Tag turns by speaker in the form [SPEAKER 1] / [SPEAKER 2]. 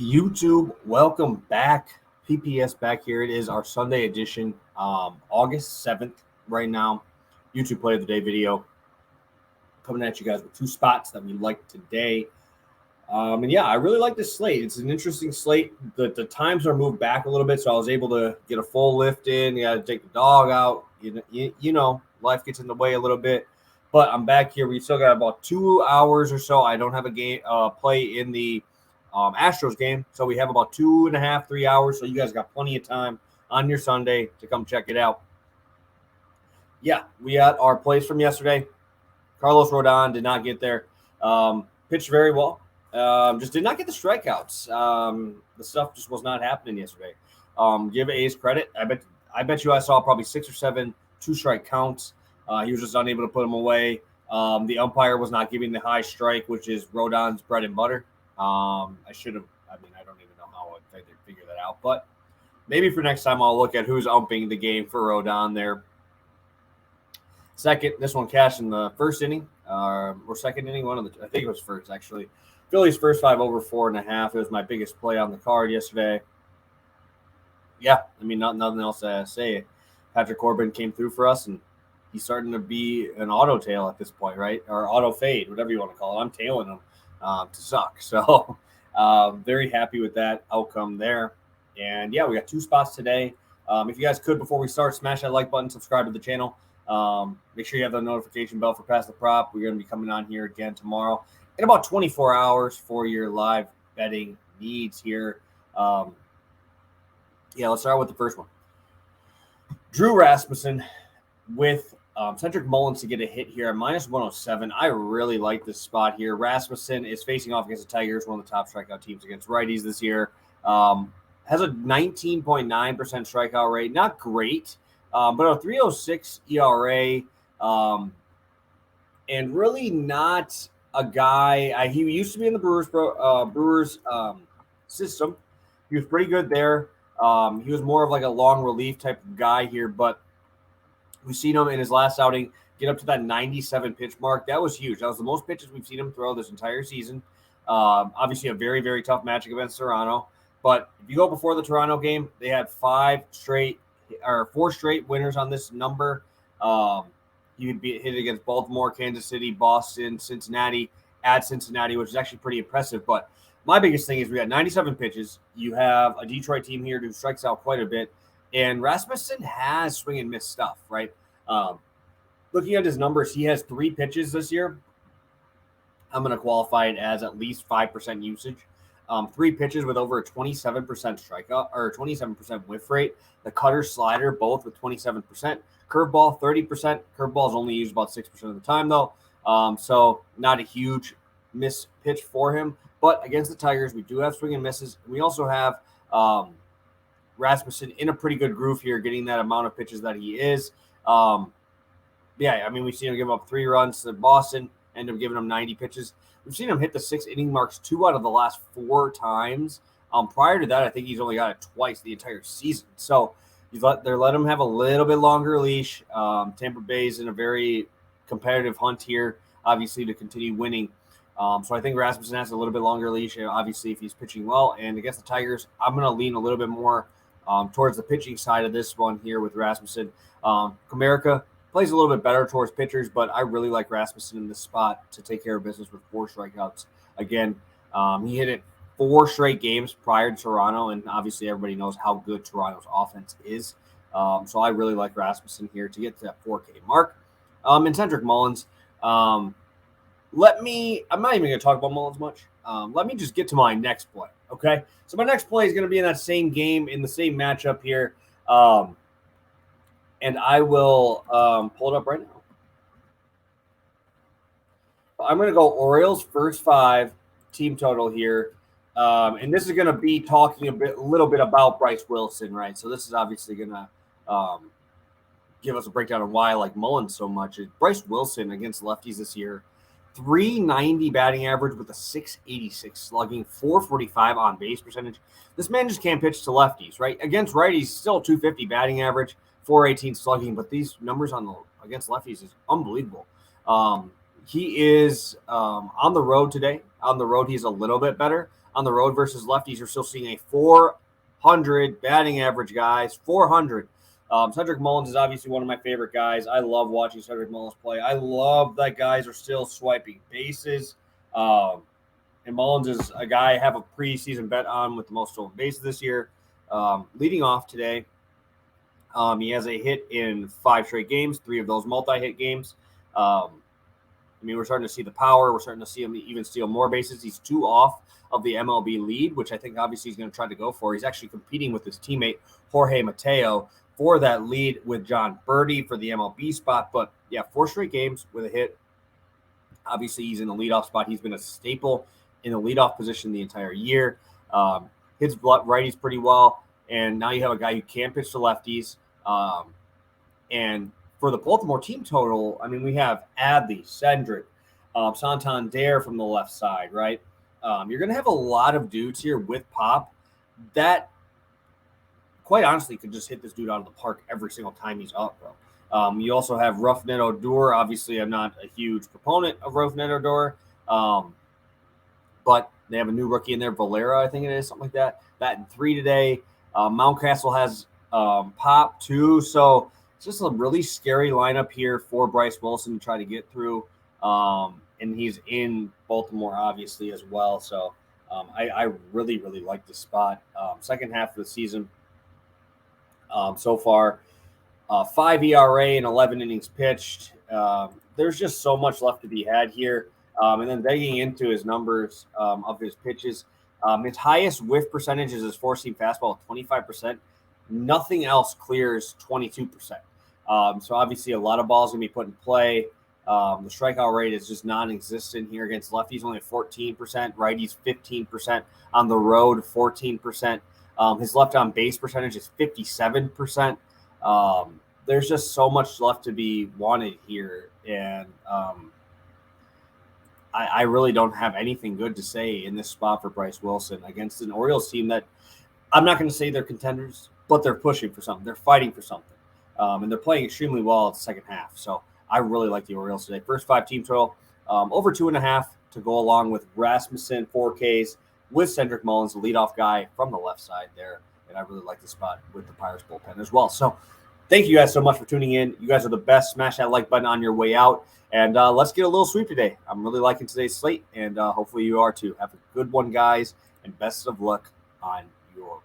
[SPEAKER 1] YouTube, welcome back. PPS back here. It is our Sunday edition, August 7th right now. YouTube Play of the Day video coming at you guys with two spots that we like today. And yeah, I really like this slate. It's an interesting slate. The times are moved back a little bit, so I was able to get a full lift in. You got to take the dog out. You know, life gets in the way a little bit. But I'm back here. We still got about 2 hours or so. I don't have a game play in the Astros game, so we have about 2.5, 3 hours. So you guys got plenty of time on your Sunday to come check it out. Yeah, we got our plays from yesterday. Carlos Rodon did not get there. Pitched very well. Just did not get the strikeouts. The stuff just was not happening yesterday. Give A's credit. I bet you I saw probably 6 or 7 two-strike counts. He was just unable to put them away. The umpire was not giving the high strike, which is Rodon's bread and butter. I don't even know how I figure that out. But maybe for next time I'll look at who's umping the game for Rodon there. Second, this one cashed in the first inning, or second inning, I think it was first, actually. Phillies first 5 over 4.5. It was my biggest play on the card yesterday. Yeah, I mean, nothing else to say. Patrick Corbin came through for us, and he's starting to be an auto tail at this point, right? Or auto fade, whatever you want to call it. I'm tailing him to suck. So very happy with that outcome there. And yeah, we got 2 spots today. If you guys could, before we start, smash that like button, subscribe to the channel. Make sure you have the notification bell for Pass the Prop. We're going to be coming on here again tomorrow in about 24 hours for your live betting needs here. Let's start with the first one. Drew Rassmussen with Cedric Mullins to get a hit here at -107. I really like this spot here. Rassmussen is facing off against the Tigers, one of the top strikeout teams against righties this year. Has a 19.9% strikeout rate. Not great, but a 3.06 ERA. And really not a guy. He used to be in the Brewers system. He was pretty good there. He was more of like a long relief type of guy here, but we've seen him in his last outing get up to that 97 pitch mark. That was huge. That was the most pitches we've seen him throw this entire season. Obviously, a very, very tough matchup against Toronto. But if you go before the Toronto game, they had 4 straight winners on this number. He would be hit against Baltimore, Kansas City, Boston, Cincinnati, at Cincinnati, which is actually pretty impressive. But my biggest thing is we got 97 pitches. You have a Detroit team here who strikes out quite a bit. And Rassmussen has swing and miss stuff, right? Looking at his numbers, he has 3 pitches this year. I'm going to qualify it as at least 5% usage. 3 pitches with over a 27% strikeout or 27% whiff rate. The cutter, slider, both with 27%. Curveball, 30%. Curveball is only used about 6% of the time, though. So not a huge miss pitch for him. But against the Tigers, we do have swing and misses. We also have Rassmussen in a pretty good groove here, getting that amount of pitches that he is. We've seen him give up 3 runs to Boston, end up giving him 90 pitches. We've seen him hit the 6 inning marks 2 out of the last 4 times. Prior to that, I think he's only got it twice the entire season. So they're letting him have a little bit longer leash. Tampa Bay is in a very competitive hunt here, obviously, to continue winning. So I think Rassmussen has a little bit longer leash, obviously, if he's pitching well. And against the Tigers, I'm going to lean a little bit more towards the pitching side of this one here with Rassmussen. Comerica plays a little bit better towards pitchers, but I really like Rassmussen in this spot to take care of business with 4 strikeouts. Again, he hit it 4 straight games prior to Toronto, and obviously everybody knows how good Toronto's offense is. So I really like Rassmussen here to get to that 4K mark. And Cedric Mullins, I'm not even going to talk about Mullins much. Let me just get to my next play, okay? So my next play is going to be in that same game, in the same matchup here. And I will pull it up right now. I'm going to go Orioles first 5 team total here. And this is going to be talking a little bit about Bryce Wilson, right? So this is obviously going to give us a breakdown on why I like Mullins so much. Bryce Wilson against lefties this year, 390 batting average with a 686 slugging, 445 on base percentage. This man just can't pitch to lefties, right? Against righties, still 250 batting average, 418 slugging, but these numbers against lefties is unbelievable. He is on the road today. On the road, he's a little bit better. on the road versus lefties. You're still seeing a 400 batting average, guys. 400. Cedric Mullins is obviously one of my favorite guys. I love watching Cedric Mullins play. I love that guys are still swiping bases. And Mullins is a guy I have a preseason bet on with the most stolen bases this year. Leading off today, he has a hit in 5 straight games, 3 of those multi-hit games. We're starting to see the power. We're starting to see him even steal more bases. He's 2 off of the MLB lead, which I think obviously he's going to try to go for. He's actually competing with his teammate Jorge Mateo for that lead with John Birdie for the MLB spot. But yeah, 4 straight games with a hit. Obviously, he's in the leadoff spot. He's been a staple in the leadoff position the entire year. Hits righties pretty well. And now you have a guy who can pitch to lefties. And for the Baltimore team total, we have Adley, Cedric, Santander from the left side, right? You're going to have a lot of dudes here with pop that, quite honestly, could just hit this dude out of the park every single time he's up, bro. You also have Rougned Odor. Obviously, I'm not a huge proponent of Rougned Odor, but they have a new rookie in there, Valera, I think it is, something like that. Batting 3 today. Mountcastle has pop too, so it's just a really scary lineup here for Bryce Wilson to try to get through. And he's in Baltimore, obviously, as well. So I really, really like this spot. Second half of the season so far, 5 ERA and 11 innings pitched. There's just so much left to be had here. And then digging into his numbers of his pitches, his highest whiff percentage is his 4-seam fastball at 25%. Nothing else clears 22%. So obviously a lot of balls going to be put in play. The strikeout rate is just non-existent here against lefties, only 14%, righties 15%, on the road 14%. His left on base percentage is 57%. There's just so much left to be wanted here, and I really don't have anything good to say in this spot for Bryce Wilson against an Orioles team that I'm not going to say they're contenders, but they're pushing for something. They're fighting for something. And they're playing extremely well at the second half. So I really like the Orioles today. First 5 team total, over 2.5 to go along with Rassmussen, 4Ks, with Cedric Mullins, the leadoff guy from the left side there. And I really like the spot with the Pirates bullpen as well. So thank you guys so much for tuning in. You guys are the best. Smash that like button on your way out. And let's get a little sweep today. I'm really liking today's slate, and hopefully you are too. Have a good one, guys, and best of luck on your